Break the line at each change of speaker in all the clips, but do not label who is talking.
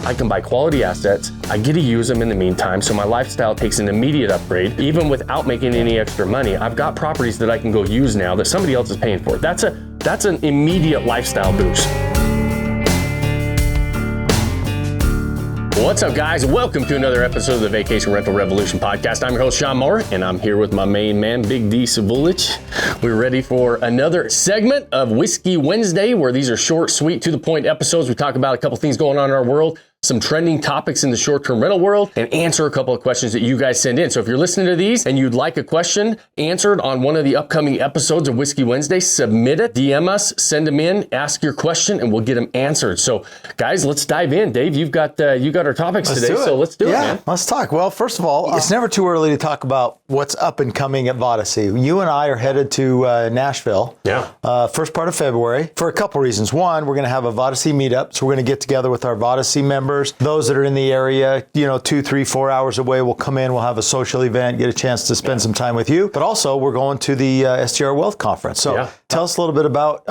I can buy quality assets. I get to use them in the meantime. So my lifestyle takes an immediate upgrade, even without making any extra money. I've got properties that I can go use now that somebody else is paying for. That's an immediate lifestyle boost. What's up, guys? Welcome to another episode of the Vacation Rental Revolution podcast. I'm your host, Sean Moore, and I'm here with my main man, Big D Savulich. We're ready for another segment of Whiskey Wednesday, where these are short, sweet, to-the-point episodes. We talk about a couple things going on in our world, some trending topics in the short-term rental world, and answer a couple of questions that you guys send in. So if you're listening to these and you'd like a question answered on one of the upcoming episodes of Whiskey Wednesday, submit it, DM us, send them in, ask your question, and we'll get them answered. So guys, let's dive in. Dave, you got our topics today, so let's do it, man.
Let's talk. Well, first of all, it's never too early to talk about what's up and coming at Vodacy. You and I are headed to Nashville, first part of February, for a couple reasons. One, we're going to have a Vodacy meetup, so we're going to get together with our Vodacy members. Those that are in the area, 2, 3, 4 hours away, we'll come in, we'll have a social event, get a chance to spend some time with you. But also, we're going to the STRR Wealth Conference. So tell us a little bit about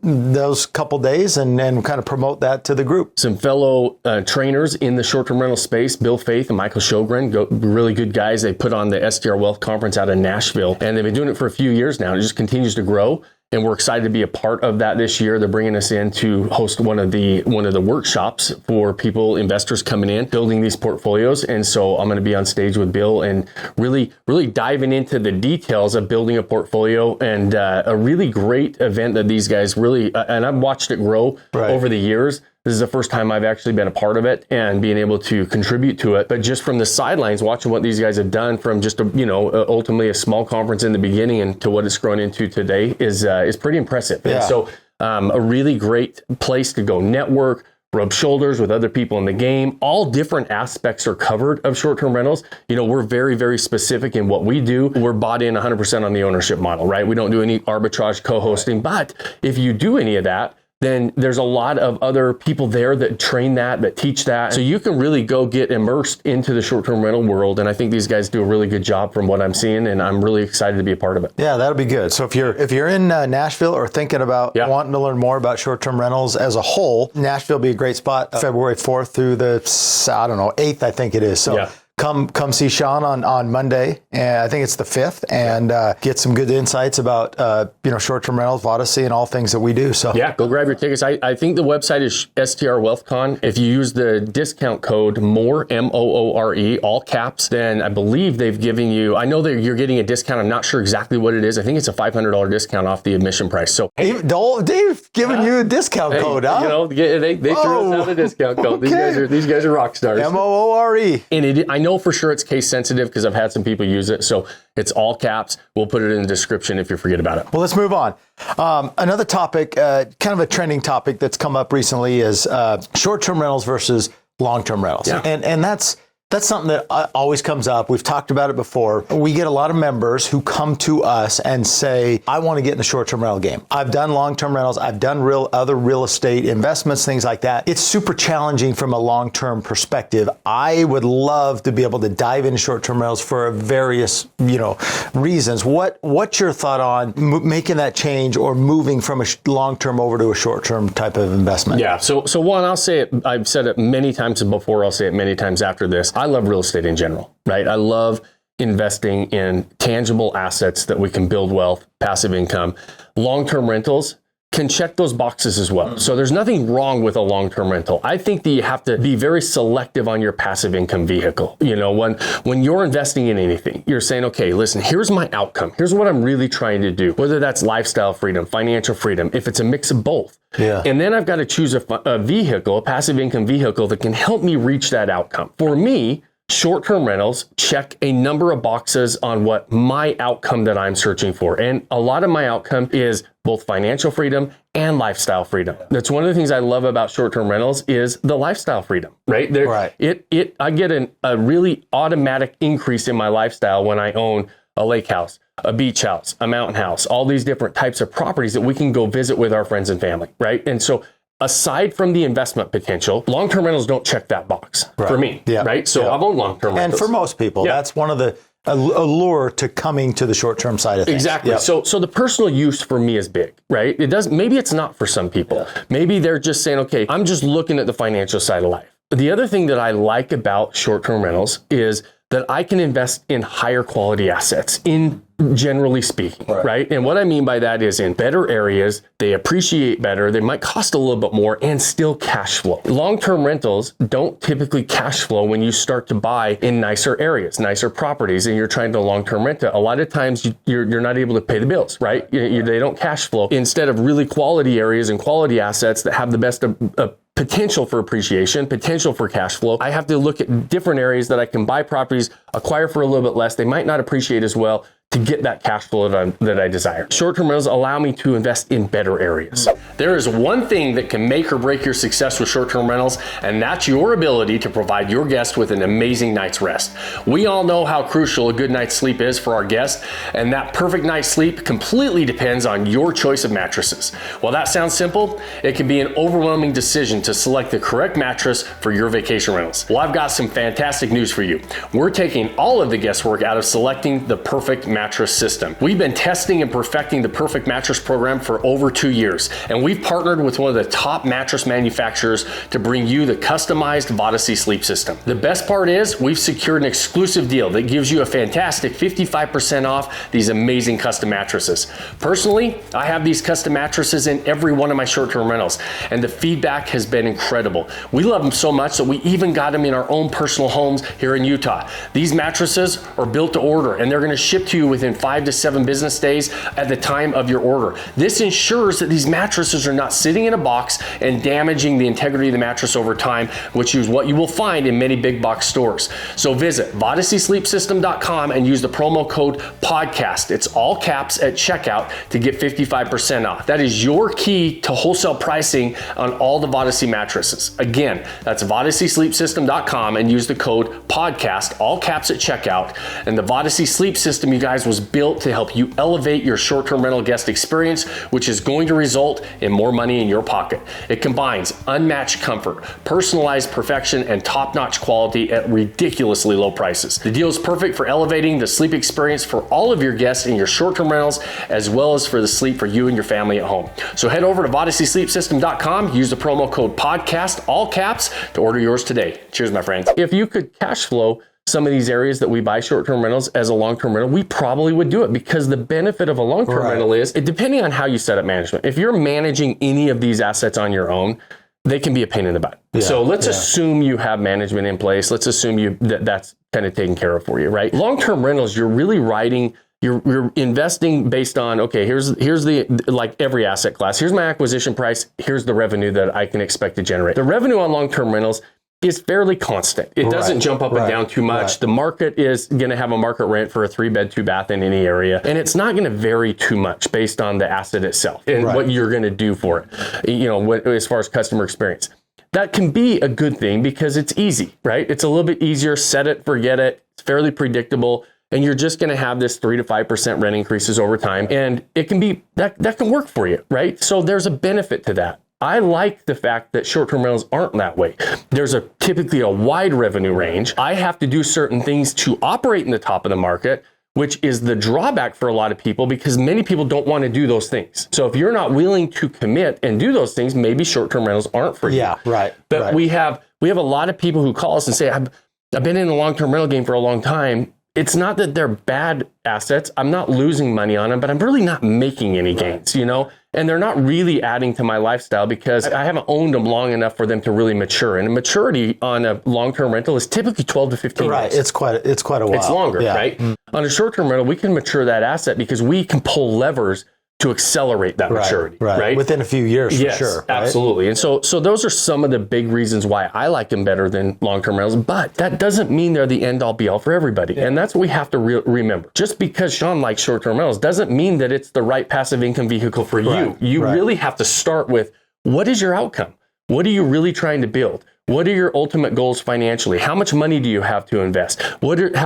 those couple days and kind of promote that to the group.
Some fellow trainers in the short-term rental space, Bill Faith and Michael Sjogren, really good guys. They put on the STRR Wealth Conference out of Nashville, and they've been doing it for a few years now. It just continues to grow. And we're excited to be a part of that this year. They're bringing us in to host one of the workshops for people, investors coming in, building these portfolios. And so I'm going to be on stage with Bill and really diving into the details of building a portfolio, and a really great event that these guys really, and I've watched it grow over the years. This is the first time I've actually been a part of it and being able to contribute to it. But just from the sidelines, watching what these guys have done from just ultimately a small conference in the beginning and to what it's grown into today is pretty impressive. Yeah. And so a really great place to go network, rub shoulders with other people in the game. All different aspects are covered of short-term rentals. We're very, very specific in what we do. We're bought in 100% on the ownership model, right? We don't do any arbitrage co-hosting. But if you do any of that, then there's a lot of other people there that train that teach that. So you can really go get immersed into the short-term rental world. And I think these guys do a really good job from what I'm seeing, and I'm really excited to be a part of it.
Yeah, that'll be good. So if you're in Nashville or thinking about wanting to learn more about short-term rentals as a whole, Nashville will be a great spot. February 4th through the, 8th, I think it is. So Come see Sean on Monday, and I think it's the 5th, and get some good insights about short-term rentals, Vodacy, and all things that we do. So
go grab your tickets. I think the website is STR WealthCon. If you use the discount code MOORE, MOORE, all caps, then I believe they've given you. I know that you're getting a discount. I'm not sure exactly what it is. I think it's a $500 discount off the admission price. So
Dave giving you a discount code, huh?
They threw us out a discount code.
Okay.
These guys are rock stars.
MOORE.
And I know for sure it's case sensitive because I've had some people use it. So it's all caps. We'll put it in the description if you forget about it.
Well, let's move on. Another topic, kind of a trending topic that's come up recently is short-term rentals versus long-term rentals. Yeah. And that's something that always comes up. We've talked about it before. We get a lot of members who come to us and say, I want to get in the short-term rental game. I've done long-term rentals. I've done other real estate investments, things like that. It's super challenging from a long-term perspective. I would love to be able to dive into short-term rentals for various, reasons. What's your thought on making that change or moving from a long-term over to a short-term type of investment?
Yeah. So one, I'll say it. I've said it many times before. I'll say it many times after this. I love real estate in general, right? I love investing in tangible assets that we can build wealth, passive income. Long-term rentals can check those boxes as well. So there's nothing wrong with a long-term rental. I think that you have to be very selective on your passive income vehicle. When you're investing in anything, you're saying, okay, listen, here's my outcome. Here's what I'm really trying to do, whether that's lifestyle freedom, financial freedom, if it's a mix of both. Yeah. And then I've got to choose a vehicle, a passive income vehicle that can help me reach that outcome. For me, short-term rentals check a number of boxes on what my outcome that I'm searching for. And a lot of my outcome is both financial freedom and lifestyle freedom. That's one of the things I love about short-term rentals is the lifestyle freedom, right? I get a really automatic increase in my lifestyle when I own a lake house, a beach house, a mountain house, all these different types of properties that we can go visit with our friends and family, right? And so aside from the investment potential, long-term rentals don't check that box for me, right? So I've owned long-term rentals.
And for most people, that's one of the allure to coming to the short-term side of things.
Exactly. Yep. So the personal use for me is big, right? Maybe it's not for some people. Maybe they're just saying, okay, I'm just looking at the financial side of life. The other thing that I like about short-term rentals is that I can invest in higher quality assets, in generally speaking, right? And what I mean by that is in better areas, they appreciate better, they might cost a little bit more, and still cash flow. Long-term rentals don't typically cash flow when you start to buy in nicer areas, nicer properties, and you're trying to long-term rent it. A lot of times you're not able to pay the bills, right? They don't cash flow. Instead of really quality areas and quality assets that have the best potential for appreciation, potential for cash flow, I have to look at different areas that I can buy properties, acquire for a little bit less. They might not appreciate as well to get that cash flow that I desire. Short-term rentals allow me to invest in better areas. There is one thing that can make or break your success with short-term rentals, and that's your ability to provide your guests with an amazing night's rest. We all know how crucial a good night's sleep is for our guests, and that perfect night's sleep completely depends on your choice of mattresses. While that sounds simple, it can be an overwhelming decision to select the correct mattress for your vacation rentals. Well, I've got some fantastic news for you. We're taking all of the guesswork out of selecting the perfect mattress system. We've been testing and perfecting the perfect mattress program for over 2 years, and we've partnered with one of the top mattress manufacturers to bring you the customized VVY Sleep System. The best part is we've secured an exclusive deal that gives you a fantastic 55% off these amazing custom mattresses. Personally, I have these custom mattresses in every one of my short-term rentals, and the feedback has been incredible. We love them so much that we even got them in our own personal homes here in Utah. These mattresses are built to order, and they're going to ship to you within 5 to 7 business days at the time of your order. This ensures that these mattresses are not sitting in a box and damaging the integrity of the mattress over time, which is what you will find in many big box stores. So visit VVYSleepSystem.com and use the promo code PODCAST. It's all caps at checkout to get 55% off. That is your key to wholesale pricing on all the VVY mattresses. Again, that's VVYSleepSystem.com and use the code PODCAST, all caps at checkout. And the VVY Sleep System, you guys, was built to help you elevate your short-term rental guest experience, which is going to result in more money in your pocket. It combines unmatched comfort, personalized perfection, and top-notch quality at ridiculously low prices. The deal is perfect for elevating the sleep experience for all of your guests in your short-term rentals, as well as for the sleep for you and your family at home. So head over to VVYSleepSystem.com, use the promo code PODCAST, all caps, to order yours today. Cheers, my friends. If you could cash flow some of these areas that we buy short-term rentals as a long-term rental, we probably would do it, because the benefit of a long-term rental is, depending on how you set up management, if you're managing any of these assets on your own, they can be a pain in the butt. So let's assume you have management in place. Let's assume that's kind of taken care of for you, right? Long-term rentals, you're really you're investing based on, okay, here's the, like every asset class, here's my acquisition price, here's the revenue that I can expect to generate. The revenue on long-term rentals is fairly constant. It doesn't jump up and down too much. The market is going to have a market rent for a 3-bed, 2-bath in any area, and it's not going to vary too much based on the asset itself and what you're going to do for it, as far as customer experience. That can be a good thing because it's easy, right? It's a little bit easier, set it, forget it. It's fairly predictable, and you're just going to have this 3 to 5% rent increases over time, and it can be, that can work for you, right? So there's a benefit to that. I like the fact that short-term rentals aren't that way. There's typically a wide revenue range. I have to do certain things to operate in the top of the market, which is the drawback for a lot of people, because many people don't want to do those things. So if you're not willing to commit and do those things, maybe short-term rentals aren't for you.
Yeah, right.
But we have a lot of people who call us and say, I've been in the long-term rental game for a long time. It's not that they're bad assets. I'm not losing money on them, but I'm really not making any gains, and they're not really adding to my lifestyle because I haven't owned them long enough for them to really mature. And maturity on a long-term rental is typically 12 to 15 years.
Right. It's quite a while.
It's longer, right? On a short-term rental, we can mature that asset because we can pull levers to accelerate that maturity, right?
Within a few years, for sure. Right?
Absolutely. And so those are some of the big reasons why I like them better than long-term rentals, but that doesn't mean they're the end-all be-all for everybody. And that's what we have to remember. Just because Sean likes short-term rentals doesn't mean that it's the right passive income vehicle for you. You really have to start with, what is your outcome? What are you really trying to build? What are your ultimate goals financially? How much money do you have to invest? How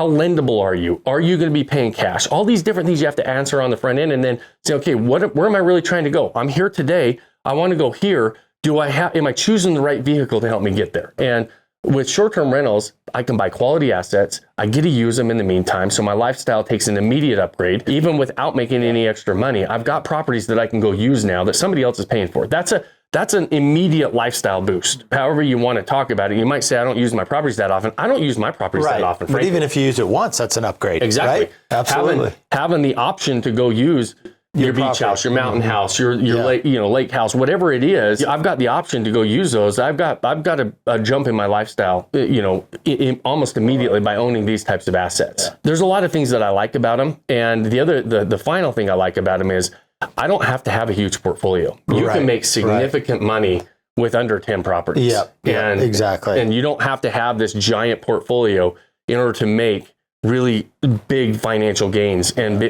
lendable are you? Are you going to be paying cash? All these different things you have to answer on the front end, and then say, okay, where am I really trying to go? I'm here today. I want to go here. Am I choosing the right vehicle to help me get there? And with short-term rentals, I can buy quality assets. I get to use them in the meantime. So my lifestyle takes an immediate upgrade, even without making any extra money. I've got properties that I can go use now that somebody else is paying for. That's that's an immediate lifestyle boost. However you want to talk about it, you might say, I don't use my properties that often. I don't use my properties that often.
But even if you use it once, that's an upgrade.
Exactly.
Right? Absolutely.
Having the option to go use your beach house, your mountain house, your lake house, whatever it is, I've got the option to go use those. I've got a jump in my lifestyle, almost immediately by owning these types of assets. Yeah. There's a lot of things that I like about them, and the final thing I like about them is I don't have to have a huge portfolio. You can make significant money with under 10 properties.
Yeah, exactly.
And you don't have to have this giant portfolio in order to make really big financial gains and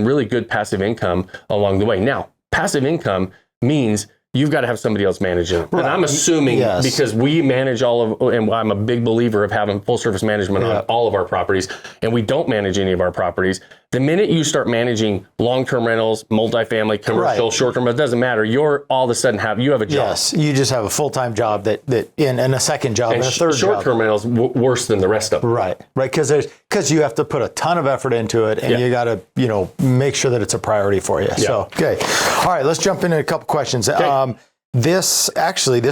really good passive income along the way. Now, passive income means you've got to have somebody else managing it. And I'm assuming because we manage and I'm a big believer of having full service management on all of our properties, and we don't manage any of our properties. The minute you start managing long-term rentals, multifamily, commercial, short-term, it doesn't matter. You're all of a sudden you have a job.
Yes, you just have a full-time job and a second job and a third job.
Short-term rentals worse than the rest of them.
Right, because you have to put a ton of effort into it, and you got to make sure that it's a priority for you. So okay, all right, let's jump into a couple questions. Okay. This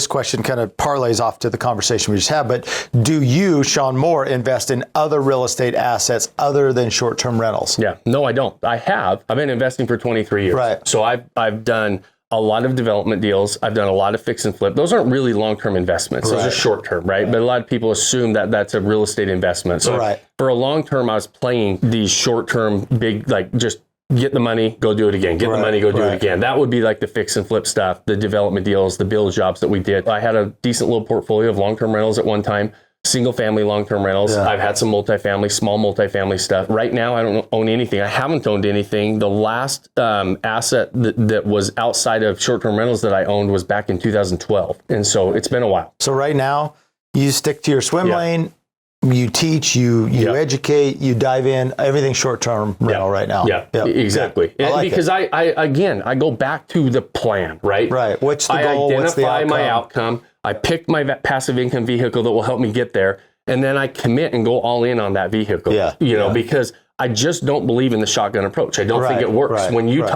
question kind of parlays off to the conversation we just had, but do you, Sean Moore, invest in other real estate assets other than short-term rentals?
Yeah, no, I don't. I've been investing for 23 years.
Right.
So I've done a lot of development deals. I've done a lot of fix and flip. Those aren't really long-term investments. Those are short-term, right? But a lot of people assume that that's a real estate investment. So for a long term, I was playing these short-term big, just get the money, go do it again. Get the money, go do it again. That would be like the fix and flip stuff, the development deals, the build jobs that we did. I had a decent little portfolio of long-term rentals at one time, single family long-term rentals. I've had some multifamily, small multifamily stuff. Right now, I don't own anything. I haven't owned anything. The last asset that was outside of short-term rentals that I owned was back in 2012. And so it's been a while.
So right now, you stick to your swim lane. You teach, you educate, you dive in, everything short-term rental right now.
Yeah, exactly.
Yeah.
Because I go back to the plan, right?
Right. What's the goal? What's the outcome?
My outcome. I pick my passive income vehicle that will help me get there. And then I commit and go all in on that vehicle. Because I just don't believe in the shotgun approach. I don't think it works. When you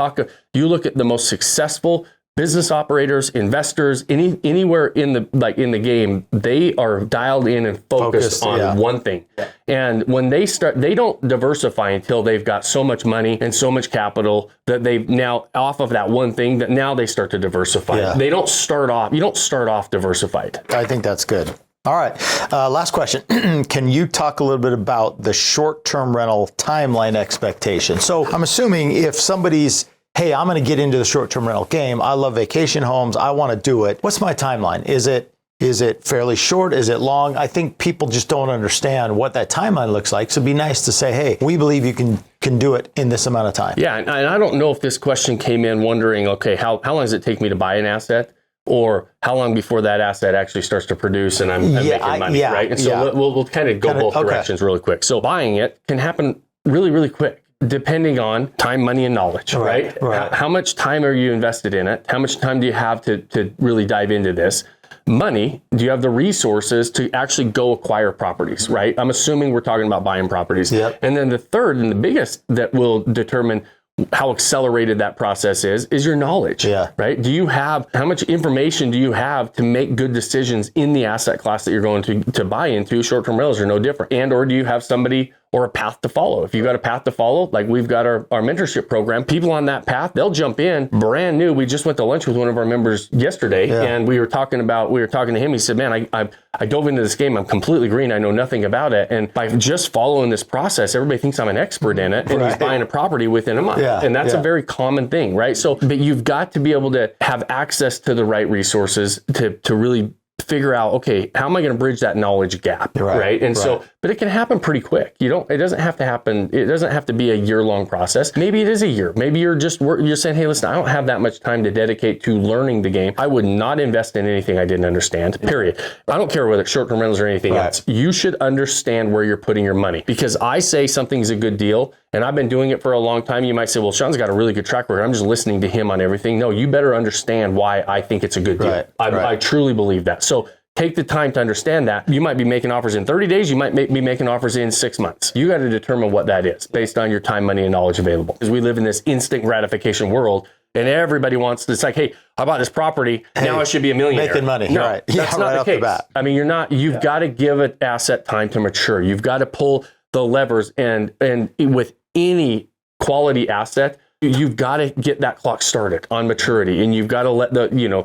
you look at the most successful business operators, investors, anywhere in the game, they are dialed in and focused on one thing. And when they start, they don't diversify until they've got so much money and so much capital that they've now off of that one thing that now they start to diversify. They don't start off. You don't start off diversified.
I think that's good. All right. Last question. Can you talk a little bit about the short-term rental timeline expectation? So I'm assuming if somebody's, hey, I'm going to get into the short-term rental game. I love vacation homes. I want to do it. What's my timeline? Is it fairly short? Is it long? I think people just don't understand what that timeline looks like. So it'd be nice to say, hey, we believe you can do it in this amount of time.
Yeah, and I don't know if this question came in wondering, okay, how long does it take me to buy an asset? Or how long before that asset actually starts to produce and I'm making money, right? And so we'll kind of go both directions really quick. So buying it can happen really, really quick, depending on time, money, and knowledge, right? How much time are you invested in it? How much time do you have to really dive into this? Money, do you have the resources to actually go acquire properties, right? I'm assuming we're talking about buying properties. And then the third and the biggest that will determine how accelerated that process is your knowledge, right? How much information do you have to make good decisions in the asset class that you're going to buy into? Short-term rentals are no different. And or do you have somebody or a path to follow? If you've got a path to follow, like we've got our mentorship program, people on that path, they'll jump in brand new. We just went to lunch with one of our members yesterday and we were talking to him. He said, man, I dove into this game. I'm completely green. I know nothing about it. And by just following this process, everybody thinks I'm an expert in it and he's buying a property within a month. And that's a very common thing, right? So, but you've got to be able to have access to the right resources to really figure out, okay, how am I going to bridge that knowledge gap, right? And so, but it can happen pretty quick. It doesn't have to happen. It doesn't have to be a year-long process. Maybe it is a year. Maybe you're saying, hey, listen, I don't have that much time to dedicate to learning the game. I would not invest in anything I didn't understand, period. I don't care whether it's short-term rentals or anything else. You should understand where you're putting your money, because I say something's a good deal and I've been doing it for a long time. You might say, well, Sean's got a really good track record. I'm just listening to him on everything. No, you better understand why I think it's a good deal. I truly believe that. So take the time to understand that. You might be making offers in 30 days. You might be making offers in 6 months. You got to determine what that is based on your time, money, and knowledge available. Because we live in this instant gratification world. And everybody wants, it's like, hey, I bought this property. Now I should be a millionaire.
Making money.
No,
Right.
That's not
right
the
off
case.
the bat.
I mean, you've got to give an asset time to mature. You've got to pull the levers, and with any quality asset, you've got to get that clock started on maturity, and you've got to let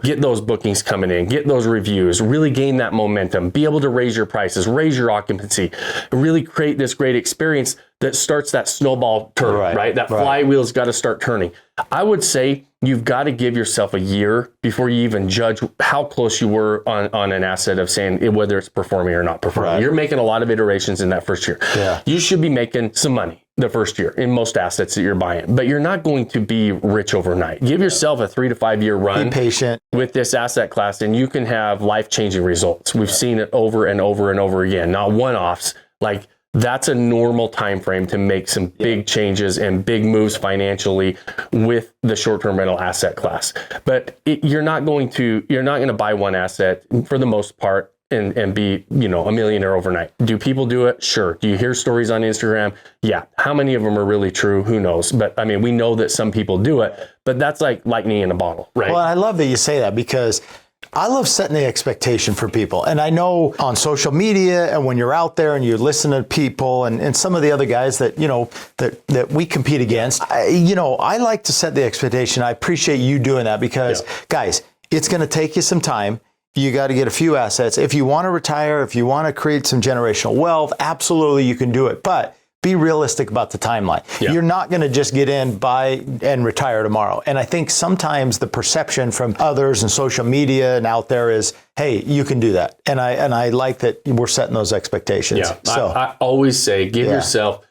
get those bookings coming in, get those reviews, really gain that momentum, be able to raise your prices, raise your occupancy, really create this great experience that starts that snowball turn, right? That flywheel's got to start turning. I would say you've got to give yourself a year before you even judge how close you were on an asset of saying whether it's performing or not performing. Right. You're making a lot of iterations in that first year. Yeah. You should be making some money the first year in most assets that you're buying, but you're not going to be rich overnight. Give yourself a 3 to 5 year run.
Be patient
with this asset class, and you can have life-changing results. We've seen it over and over and over again, not one-offs. Like, that's a normal time frame to make some big changes and big moves financially with the short-term rental asset class. But you're not going to buy one asset for the most part and be, a millionaire overnight. Do people do it? Sure. Do you hear stories on Instagram? Yeah. How many of them are really true? Who knows? But I mean, we know that some people do it, but that's like lightning in a bottle, right?
Well, I love that you say that, because I love setting the expectation for people. And I know on social media, and when you're out there and you listen to people and some of the other guys that, that we compete against, I like to set the expectation. I appreciate you doing that, because guys, it's going to take you some time. You got to get a few assets. If you want to retire, if you want to create some generational wealth, absolutely you can do it. But be realistic about the timeline. Yeah. You're not going to just get in, buy, and retire tomorrow. And I think sometimes the perception from others and social media and out there is, hey, you can do that. And I like that we're setting those expectations.
Yeah. So I always say, give yourself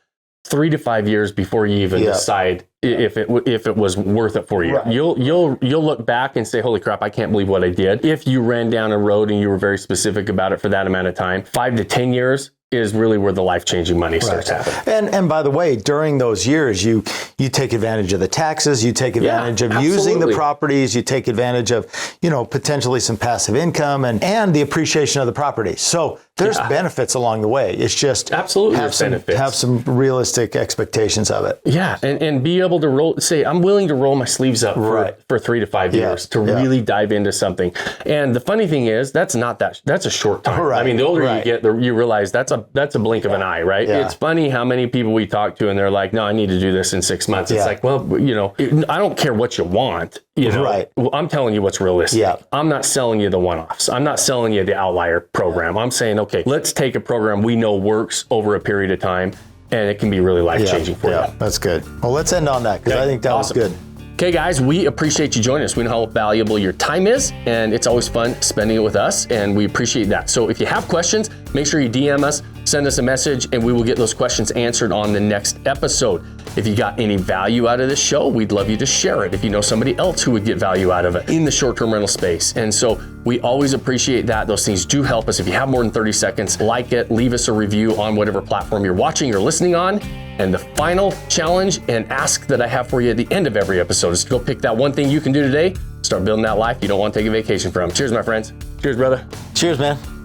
3 to 5 years before you even decide if it was worth it for you. Right. You'll look back and say, holy crap, I can't believe what I did. If you ran down a road and you were very specific about it for that amount of time, 5 to 10 years is really where the life-changing money starts happening.
And by the way, during those years, you take advantage of the taxes, you take advantage of using the properties, you take advantage of, potentially some passive income and the appreciation of the property. So there's benefits along the way. It's just have some realistic expectations of it.
Yeah, and be able to say, I'm willing to roll my sleeves up for 3 to 5 years to really dive into something. And the funny thing is, that's a short time. Right. I mean, the older you get, you realize that's a blink of an eye, right? Yeah. It's funny how many people we talk to and they're like, no, I need to do this in 6 months. It's like, well, I don't care what you want. Well, I'm telling you what's realistic. Yeah. I'm not selling you the one-offs. I'm not selling you the outlier program. I'm saying, okay, let's take a program we know works over a period of time, and it can be really life-changing for you.
That's good. Well, let's end on that, because I think that was good.
Okay, guys, we appreciate you joining us. We know how valuable your time is, and it's always fun spending it with us, and we appreciate that. So if you have questions, make sure you DM us, send us a message, and we will get those questions answered on the next episode. If you got any value out of this show, we'd love you to share it if you know somebody else who would get value out of it in the short-term rental space. And so we always appreciate that. Those things do help us. If you have more than 30 seconds, like it, leave us a review on whatever platform you're watching or listening on. And the final challenge and ask that I have for you at the end of every episode is to go pick that one thing you can do today, start building that life you don't want to take a vacation from. Cheers, my friends. Cheers, brother.
Cheers, man.